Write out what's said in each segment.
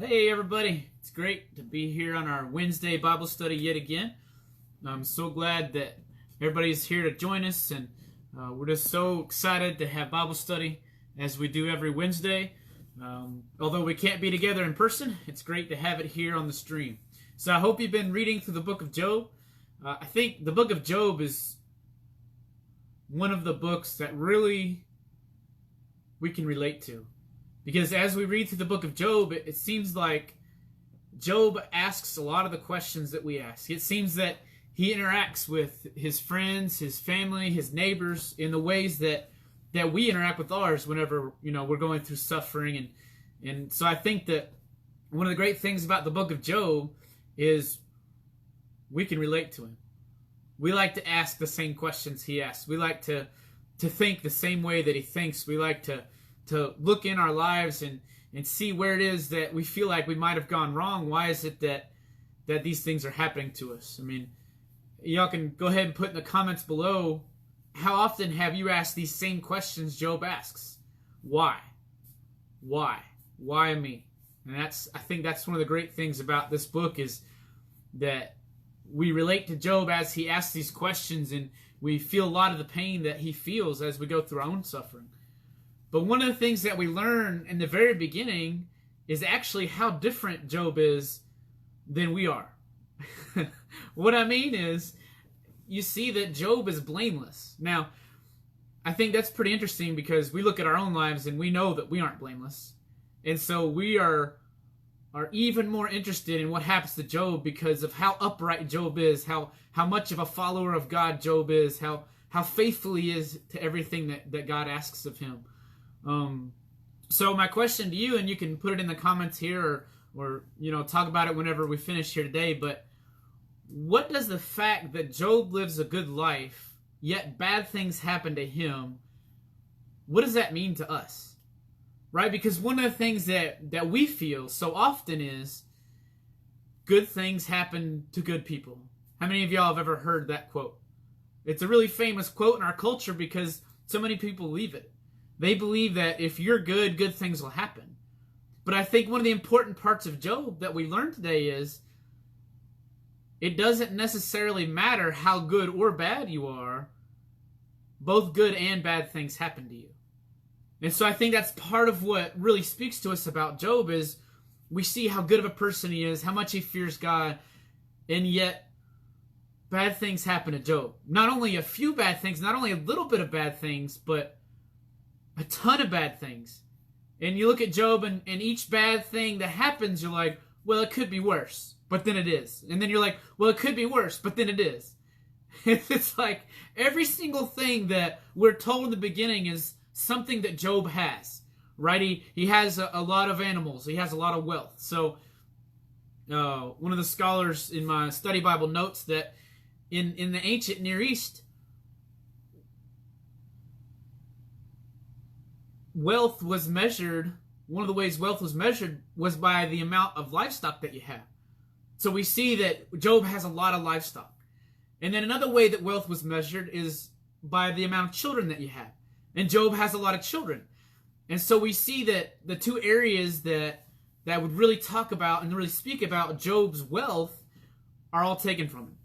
Hey everybody, it's great to be here on our Wednesday Bible study yet again. I'm so glad that everybody's here to join us, and we're just so excited to have Bible study as we do every Wednesday. Although we can't be together in person, it's great to have it here on the stream. So I hope you've been reading through the book of Job. I think the book of Job is one of the books that really we can relate to. Because as we read through the book of Job, it seems like Job asks a lot of the questions that we ask. It seems that he interacts with his friends, his family, his neighbors in the ways that we interact with ours whenever we're going through suffering. And so I think that one of the great things about the book of Job is we can relate to him. We like to ask the same questions he asks. We like to think the same way that he thinks. We like to look in our lives and see where it is that we feel like we might have gone wrong. Why is it that these things are happening to us? I mean, y'all can go ahead and put in the comments below, how often have you asked these same questions Job asks? Why? Why? Why me? And I think that's one of the great things about this book is that we relate to Job as he asks these questions, and we feel a lot of the pain that he feels as we go through our own suffering. But one of the things that we learn in the very beginning is actually how different Job is than we are. What I mean is, you see that Job is blameless. Now, I think that's pretty interesting because we look at our own lives and we know that we aren't blameless. And so we are even more interested in what happens to Job because of how upright Job is, how much of a follower of God Job is, how faithful he is to everything that God asks of him. So my question to you, and you can put it in the comments here or talk about it whenever we finish here today, but what does the fact that Job lives a good life, yet bad things happen to him, what does that mean to us? Right? Because one of the things that we feel so often is good things happen to good people. How many of y'all have ever heard that quote? It's a really famous quote in our culture because so many people believe it. They believe that if you're good, good things will happen. But I think one of the important parts of Job that we learned today is it doesn't necessarily matter how good or bad you are. Both good and bad things happen to you. And so I think that's part of what really speaks to us about Job is we see how good of a person he is, how much he fears God, and yet bad things happen to Job. Not only a few bad things, not only a little bit of bad things, but a ton of bad things. And you look at Job and each bad thing that happens, you're like, well, it could be worse, but then it is. And then you're like, well, it could be worse, but then it is. It's like every single thing that we're told in the beginning is something that Job has, right? He has a lot of animals. He has a lot of wealth. So one of the scholars in my study Bible notes that in the ancient Near East, wealth was measured, one of the ways wealth was measured was by the amount of livestock that you have. So we see that Job has a lot of livestock. And then another way that wealth was measured is by the amount of children that you have. And Job has a lot of children. And so we see that the two areas that would really talk about and really speak about Job's wealth are all taken from him.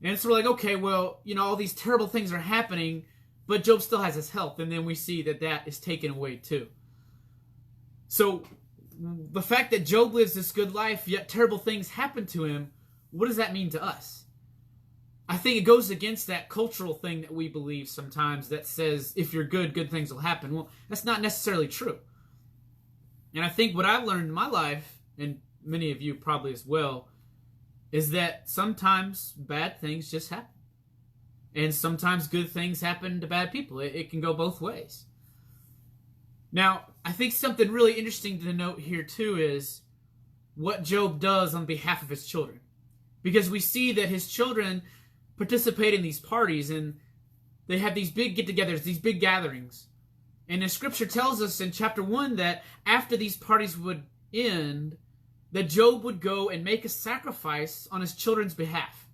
And so we're like, okay, well, all these terrible things are happening, but Job still has his health, and then we see that is taken away too. So the fact that Job lives this good life, yet terrible things happen to him, what does that mean to us? I think it goes against that cultural thing that we believe sometimes that says if you're good, good things will happen. Well, that's not necessarily true. And I think what I've learned in my life, and many of you probably as well, is that sometimes bad things just happen. And sometimes good things happen to bad people. It can go both ways. Now, I think something really interesting to note here too is what Job does on behalf of his children. Because we see that his children participate in these parties and they have these big get-togethers, these big gatherings. And the scripture tells us in chapter 1 that after these parties would end, that Job would go and make a sacrifice on his children's behalf,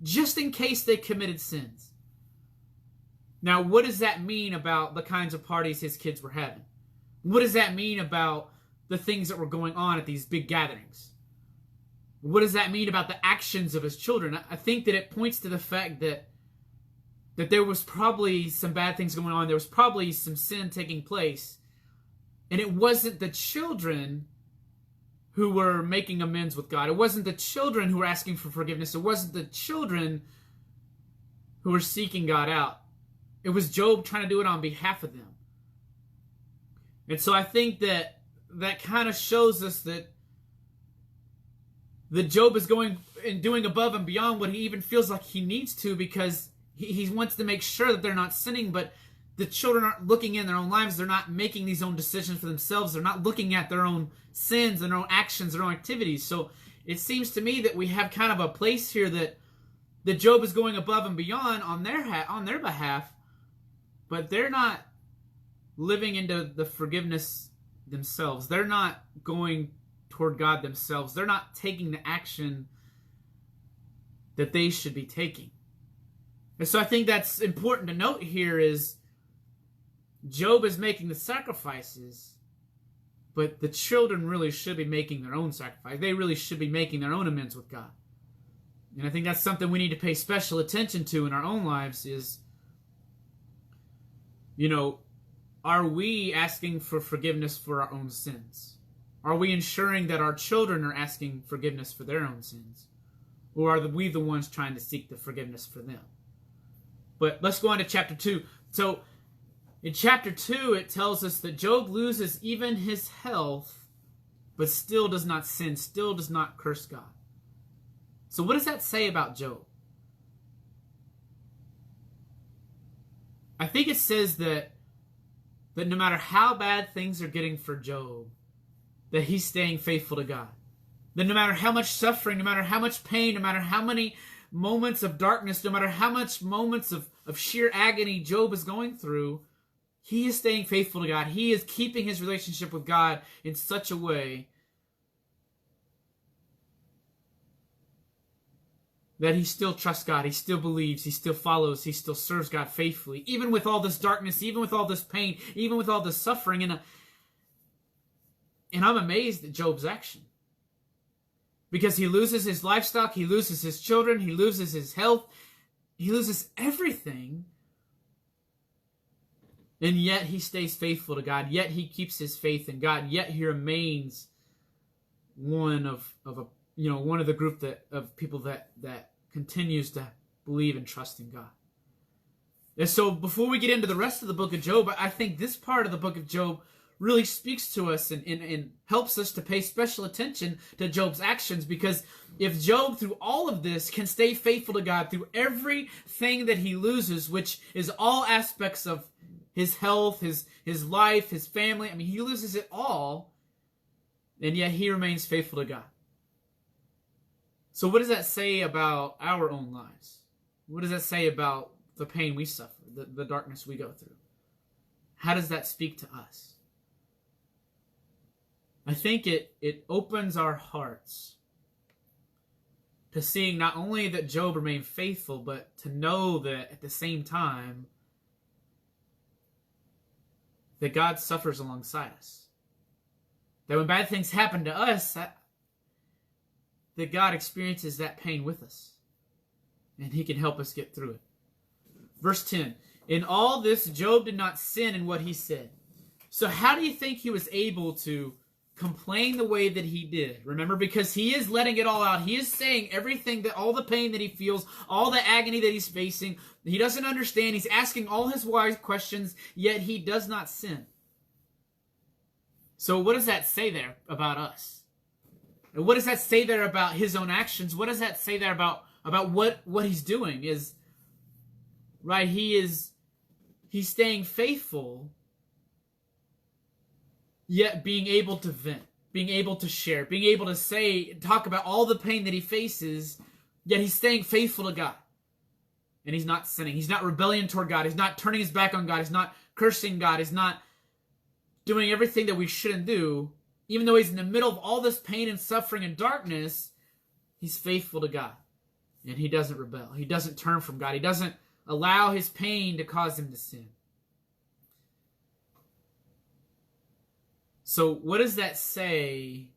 just in case they committed sins. Now, what does that mean about the kinds of parties his kids were having? What does that mean about the things that were going on at these big gatherings? What does that mean about the actions of his children? I think that it points to the fact that there was probably some bad things going on. There was probably some sin taking place. And it wasn't the children who were making amends with God. It wasn't the children who were asking for forgiveness. It wasn't the children who were seeking God out. It was Job trying to do it on behalf of them. And so I think that kind of shows us that Job is going and doing above and beyond what he even feels like he needs to, because he wants to make sure that they're not sinning, but the children aren't looking in their own lives. They're not making these own decisions for themselves. They're not looking at their own sins and their own actions, their own activities. So it seems to me that we have kind of a place here that Job is going above and beyond on their behalf, but they're not living into the forgiveness themselves. They're not going toward God themselves. They're not taking the action that they should be taking. And so I think that's important to note here is Job is making the sacrifices, but the children really should be making their own sacrifice. They really should be making their own amends with God. And I think that's something we need to pay special attention to in our own lives is, are we asking for forgiveness for our own sins? Are we ensuring that our children are asking forgiveness for their own sins? Or are we the ones trying to seek the forgiveness for them? But let's go on to chapter 2. So in chapter 2, it tells us that Job loses even his health, but still does not sin, still does not curse God. So what does that say about Job? I think it says that no matter how bad things are getting for Job, that he's staying faithful to God. That no matter how much suffering, no matter how much pain, no matter how many moments of darkness, no matter how much moments of sheer agony Job is going through, he is staying faithful to God. He is keeping his relationship with God in such a way that he still trusts God, he still believes, he still follows, he still serves God faithfully, even with all this darkness, even with all this pain, even with all this suffering. And I'm amazed at Job's action. Because he loses his livestock, he loses his children, he loses his health, he loses everything. And yet he stays faithful to God, yet he keeps his faith in God, yet he remains one of the group of people that continues to believe and trust in God. And so before we get into the rest of the book of Job, I think this part of the book of Job really speaks to us and helps us to pay special attention to Job's actions, because if Job, through all of this, can stay faithful to God through everything that he loses, which is all aspects of his health, his life, his family, he loses it all, and yet he remains faithful to God. So what does that say about our own lives? What does that say about the pain we suffer, the darkness we go through? How does that speak to us? I think it opens our hearts to seeing not only that Job remained faithful, but to know that at the same time that God suffers alongside us. That when bad things happen to us, that God experiences that pain with us. And he can help us get through it. Verse 10, in all this, Job did not sin in what he said. So how do you think he was able to complain the way that he did? Remember, because he is letting it all out. He is saying everything, that all the pain that he feels, all the agony that he's facing. He doesn't understand. He's asking all his wise questions, yet he does not sin. So what does that say there about us? And what does that say there about his own actions? What does that say there about what he's doing? Is right, he's staying faithful, yet being able to vent, being able to share, being able to talk about all the pain that he faces, yet he's staying faithful to God. And he's not sinning. He's not rebelling toward God. He's not turning his back on God. He's not cursing God. He's not doing everything that we shouldn't do. Even though he's in the middle of all this pain and suffering and darkness, he's faithful to God. And he doesn't rebel. He doesn't turn from God. He doesn't allow his pain to cause him to sin. So what does that say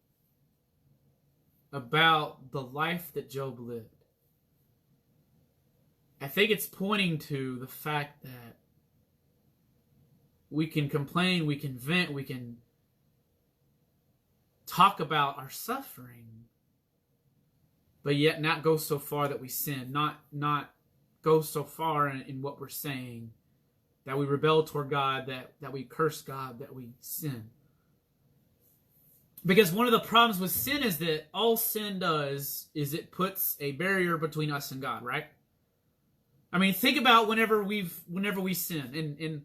about the life that Job lived? I think it's pointing to the fact that we can complain, we can vent, we can talk about our suffering, but yet not go so far that we sin, not go so far in what we're saying that we rebel toward God, that we curse God, that we sin. Because one of the problems with sin is that all sin does is it puts a barrier between us and God, right? I mean, think about whenever we sin, and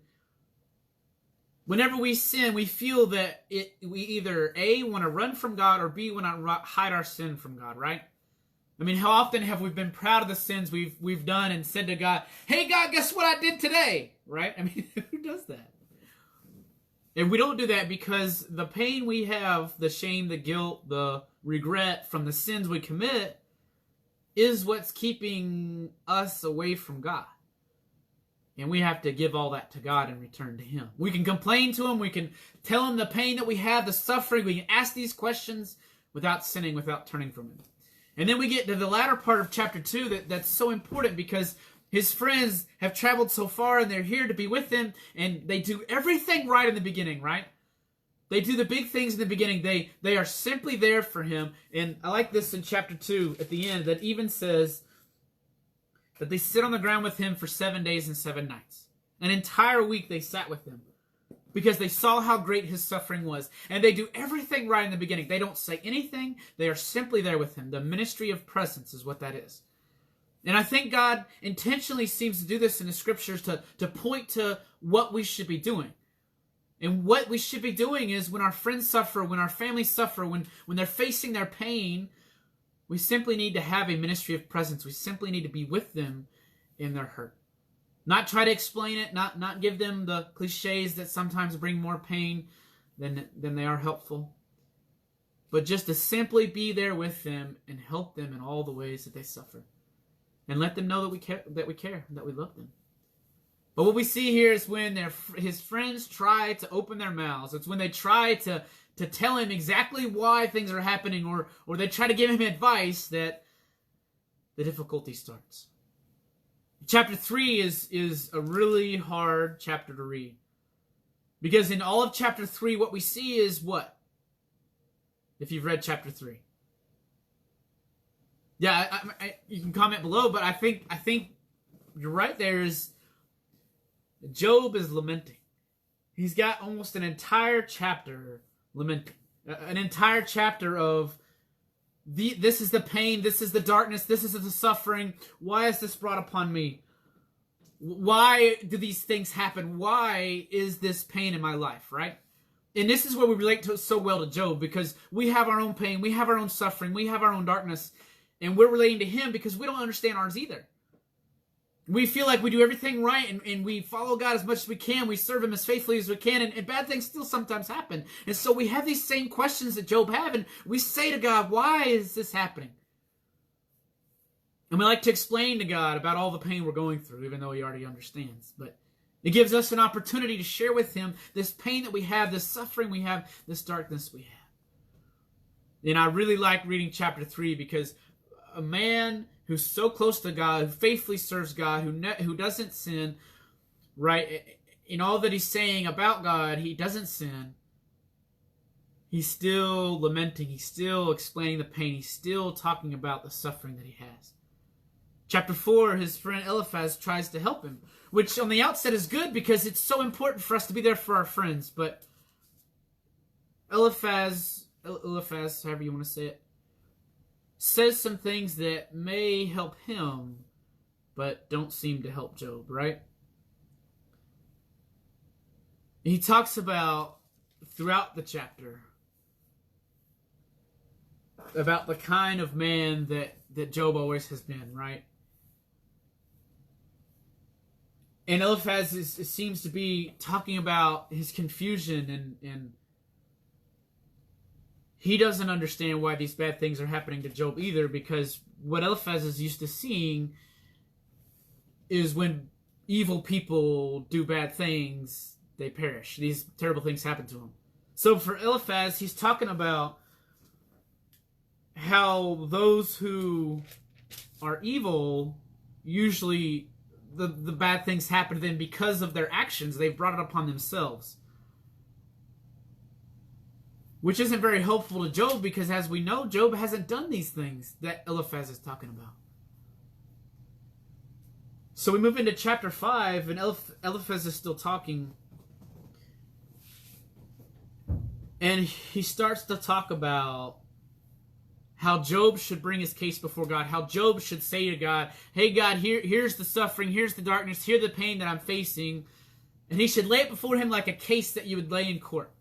whenever we sin, we feel that we either A, want to run from God, or B, want to hide our sin from God, right? I mean, how often have we been proud of the sins we've done and said to God, "Hey God, guess what I did today?" Right? I mean, who does that? And we don't do that because the pain we have, the shame, the guilt, the regret from the sins we commit is what's keeping us away from God. And we have to give all that to God and return to Him. We can complain to Him. We can tell Him the pain that we have, the suffering. We can ask these questions without sinning, without turning from Him. And then we get to the latter part of chapter 2 that's so important because his friends have traveled so far and they're here to be with him, and they do everything right in the beginning, right? They do the big things in the beginning. They are simply there for him. And I like this in chapter 2 at the end that even says that they sit on the ground with him for 7 days and 7 nights. An entire week they sat with him because they saw how great his suffering was. And they do everything right in the beginning. They don't say anything. They are simply there with him. The ministry of presence is what that is. And I think God intentionally seems to do this in the scriptures to point to what we should be doing. And what we should be doing is when our friends suffer, when our families suffer, when they're facing their pain, we simply need to have a ministry of presence. We simply need to be with them in their hurt. Not try to explain it, not give them the cliches that sometimes bring more pain than they are helpful. But just to simply be there with them and help them in all the ways that they suffer. And let them know that we care, that we love them. But what we see here is when his friends try to open their mouths. It's when they try to tell him exactly why things are happening, or they try to give him advice, that the difficulty starts. Chapter 3 is a really hard chapter to read. Because in all of chapter 3, what we see is what? If you've read chapter 3. Yeah, you can comment below, but I think you're right. Job is lamenting. He's got almost an entire chapter lamenting, an entire chapter of this is the pain, this is the darkness, this is the suffering. Why is this brought upon me? Why do these things happen? Why is this pain in my life? Right? And this is where we relate to so well to Job, because we have our own pain, we have our own suffering, we have our own darkness. And we're relating to him because we don't understand ours either. We feel like we do everything right and we follow God as much as we can. We serve him as faithfully as we can. And bad things still sometimes happen. And so we have these same questions that Job had. And we say to God, why is this happening? And we like to explain to God about all the pain we're going through, even though he already understands. But it gives us an opportunity to share with him this pain that we have, this suffering we have, this darkness we have. And I really like reading chapter 3 because a man who's so close to God, who faithfully serves God, who doesn't sin, right? In all that he's saying about God, he doesn't sin. He's still lamenting. He's still explaining the pain. He's still talking about the suffering that he has. Chapter 4, his friend Eliphaz tries to help him, which on the outset is good because it's so important for us to be there for our friends. But Eliphaz, however you want to say it, says some things that may help him, but don't seem to help Job, right? He talks about, throughout the chapter, about the kind of man that Job always has been, right? And Eliphaz seems to be talking about his confusion and he doesn't understand why these bad things are happening to Job either, because what Eliphaz is used to seeing is when evil people do bad things, they perish. These terrible things happen to them. So for Eliphaz, he's talking about how those who are evil, usually the bad things happen to them because of their actions. They've brought it upon themselves. Which isn't very helpful to Job, because as we know, Job hasn't done these things that Eliphaz is talking about. So we move into chapter 5, and Eliphaz is still talking. And he starts to talk about how Job should bring his case before God, how Job should say to God, hey God, here's the suffering, here's the darkness, here's the pain that I'm facing. And he should lay it before him like a case that you would lay in court.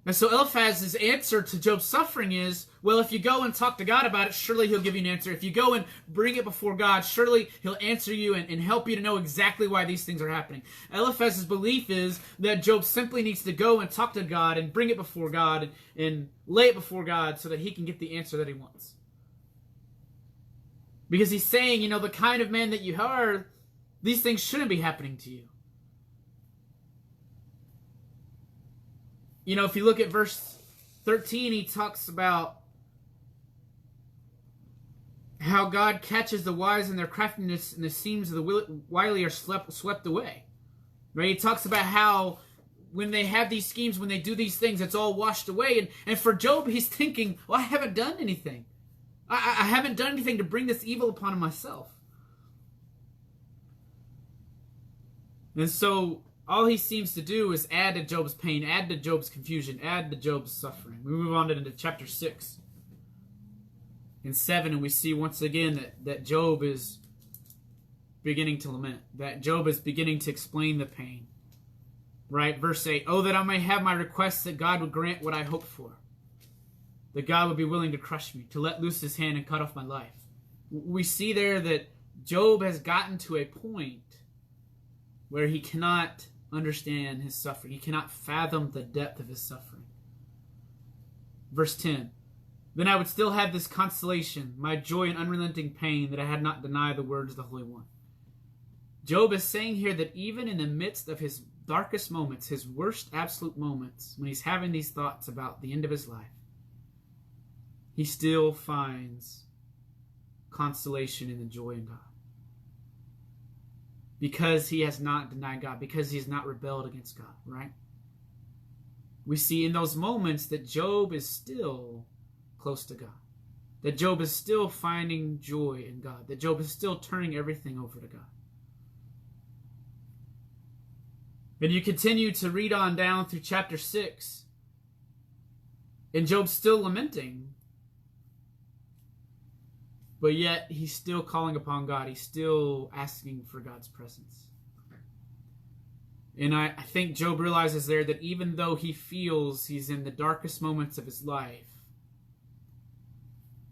And so Eliphaz's answer to Job's suffering is, well, if you go and talk to God about it, surely he'll give you an answer. If you go and bring it before God, surely he'll answer you and help you to know exactly why these things are happening. Eliphaz's belief is that Job simply needs to go and talk to God and bring it before God and lay it before God so that he can get the answer that he wants. Because he's saying, the kind of man that you are, these things shouldn't be happening to you. If you look at verse 13, he talks about how God catches the wise in their craftiness, and the schemes of the wily are swept away. Right? He talks about how when they have these schemes, when they do these things, it's all washed away. And for Job, he's thinking, well, I haven't done anything. I haven't done anything to bring this evil upon myself. And so all he seems to do is add to Job's pain, add to Job's confusion, add to Job's suffering. We move on into chapter 6 and 7, and we see once again that Job is beginning to lament, that Job is beginning to explain the pain. Right? Verse 8, oh, that I may have my requests, that God would grant what I hope for, that God would be willing to crush me, to let loose his hand and cut off my life. We see there that Job has gotten to a point where he cannot understand his suffering. He cannot fathom the depth of his suffering. Verse 10, then I would still have this consolation, my joy in unrelenting pain, that I had not denied the words of the Holy One. Job is saying here that even in the midst of his darkest moments, his worst absolute moments, when he's having these thoughts about the end of his life, he still finds consolation in the joy in God. Because he has not denied God, because he has not rebelled against God, right? We see in those moments that Job is still close to God. That Job is still finding joy in God. That Job is still turning everything over to God. And you continue to read on down through chapter 6, and Job's still lamenting, but yet he's still calling upon God. He's still asking for God's presence. And I think Job realizes there that even though he feels he's in the darkest moments of his life,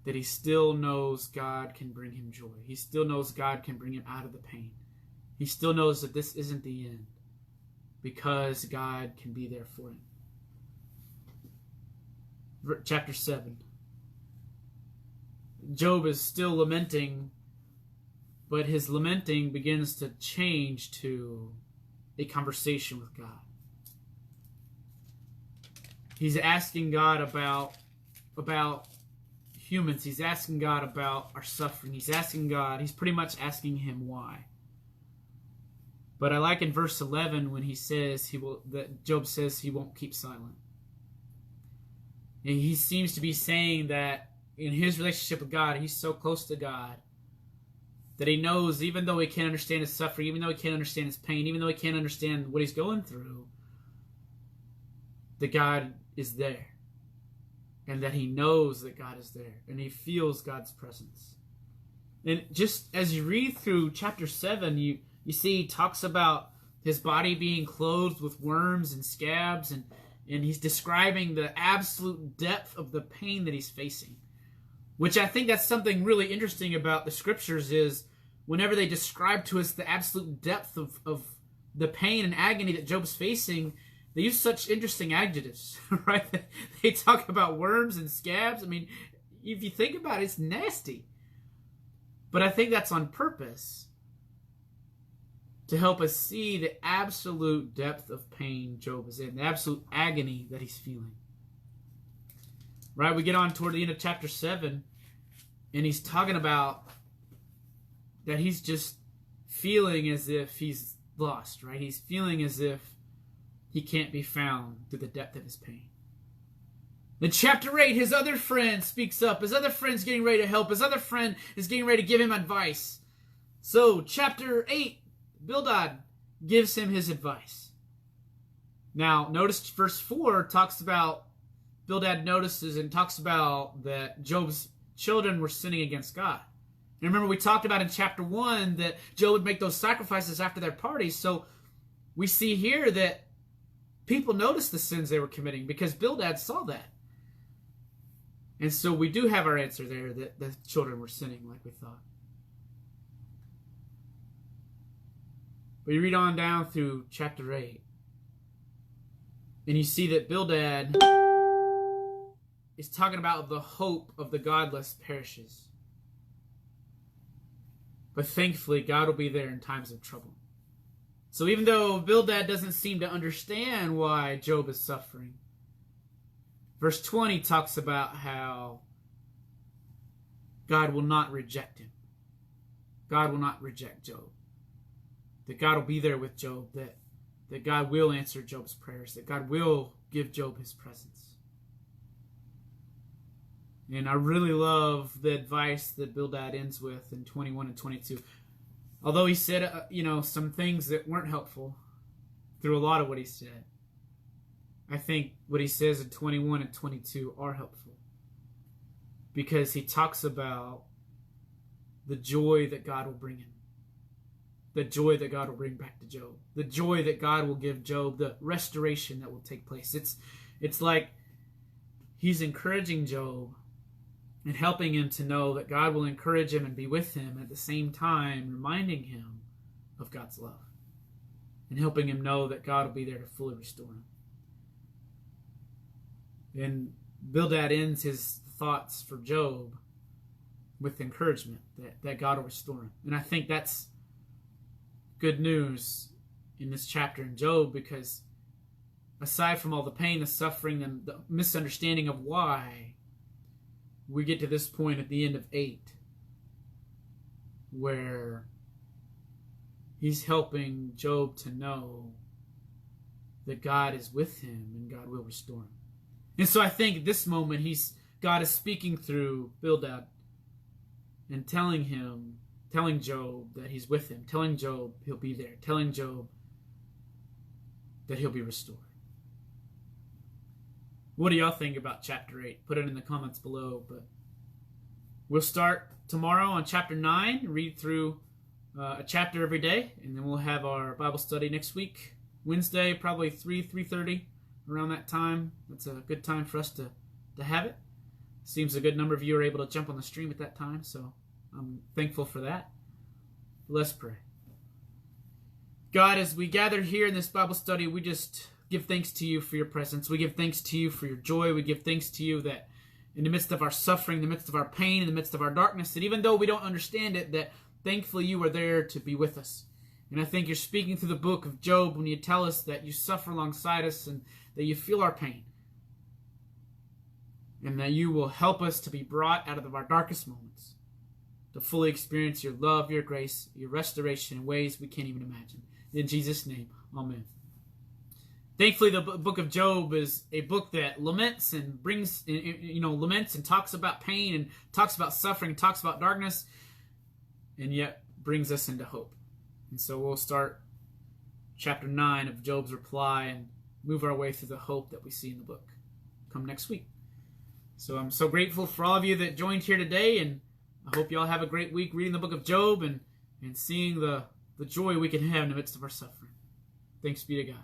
that he still knows God can bring him joy. He still knows God can bring him out of the pain. He still knows that this isn't the end, because God can be there for him. Chapter 7. Job is still lamenting, but his lamenting begins to change to a conversation with God. He's asking God about humans. He's asking God about our suffering. He's pretty much asking him why. But I like in verse 11 when he says that Job says he won't keep silent. And he seems to be saying that in his relationship with God, he's so close to God that he knows, even though he can't understand his suffering, even though he can't understand his pain, even though he can't understand what he's going through, that God is there. And that he knows that God is there. And he feels God's presence. And just as you read through chapter 7, you see he talks about his body being clothed with worms and scabs, and he's describing the absolute depth of the pain that he's facing. Which I think that's something really interesting about the scriptures, is whenever they describe to us the absolute depth of the pain and agony that Job's facing, they use such interesting adjectives, right? They talk about worms and scabs. I mean, if you think about it, it's nasty. But I think that's on purpose. to help us see the absolute depth of pain Job is in, the absolute agony that he's feeling. Right, we get on toward the end of chapter 7, and he's talking about that he's just feeling as if he's lost, right? He's feeling as if he can't be found through the depth of his pain. In chapter 8, his other friend speaks up. His other friend's getting ready to help. His other friend is getting ready to give him advice. So, chapter 8, Bildad gives him his advice. Now, notice verse 4 talks about, Bildad notices and talks about that Job's children were sinning against God. And remember, we talked about in chapter 1 that Job would make those sacrifices after their parties. So we see here that people noticed the sins they were committing because Bildad saw that. And so we do have our answer there that the children were sinning like we thought. But you read on down through chapter 8, and you see that Bildad is talking about the hope of the godless perishes. But thankfully, God will be there in times of trouble. So even though Bildad doesn't seem to understand why Job is suffering, verse 20 talks about how God will not reject him. God will not reject Job. That God will be there with Job. That God will answer Job's prayers. That God will give Job his presence. And I really love the advice that Bildad ends with in 21 and 22. Although he said, some things that weren't helpful through a lot of what he said, I think what he says in 21 and 22 are helpful. Because he talks about the joy that God will bring him. The joy that God will bring back to Job. The joy that God will give Job. The restoration that will take place. It's like he's encouraging Job and helping him to know that God will encourage him and be with him, at the same time reminding him of God's love and helping him know that God will be there to fully restore him. And Bildad ends his thoughts for Job with encouragement that God will restore him. And I think that's good news in this chapter in Job, because aside from all the pain, the suffering, and the misunderstanding of why, we get to this point at the end of 8 where he's helping Job to know that God is with him and God will restore him. And so I think at this moment God is speaking through Bildad and telling Job that he's with him, telling Job he'll be there, telling Job that he'll be restored. What do y'all think about chapter 8? Put it in the comments below. But we'll start tomorrow on chapter 9, read through a chapter every day, and then we'll have our Bible study next week, Wednesday, probably 3:30, around that time. That's a good time for us to have it. Seems a good number of you are able to jump on the stream at that time, so I'm thankful for that. Let's pray. God, as we gather here in this Bible study, we just give thanks to you for your presence. We give thanks to you for your joy. We give thanks to you that in the midst of our suffering, in the midst of our pain, in the midst of our darkness, that even though we don't understand it, that thankfully you are there to be with us. And I think you're speaking through the book of Job when you tell us that you suffer alongside us and that you feel our pain. And that you will help us to be brought out of our darkest moments, to fully experience your love, your grace, your restoration in ways we can't even imagine. In Jesus' name, amen. Thankfully, the book of Job is a book that laments and laments and talks about pain and talks about suffering, and talks about darkness, and yet brings us into hope. And so we'll start chapter 9 of Job's reply and move our way through the hope that we see in the book come next week. So I'm so grateful for all of you that joined here today, and I hope you all have a great week reading the book of Job and seeing the joy we can have in the midst of our suffering. Thanks be to God.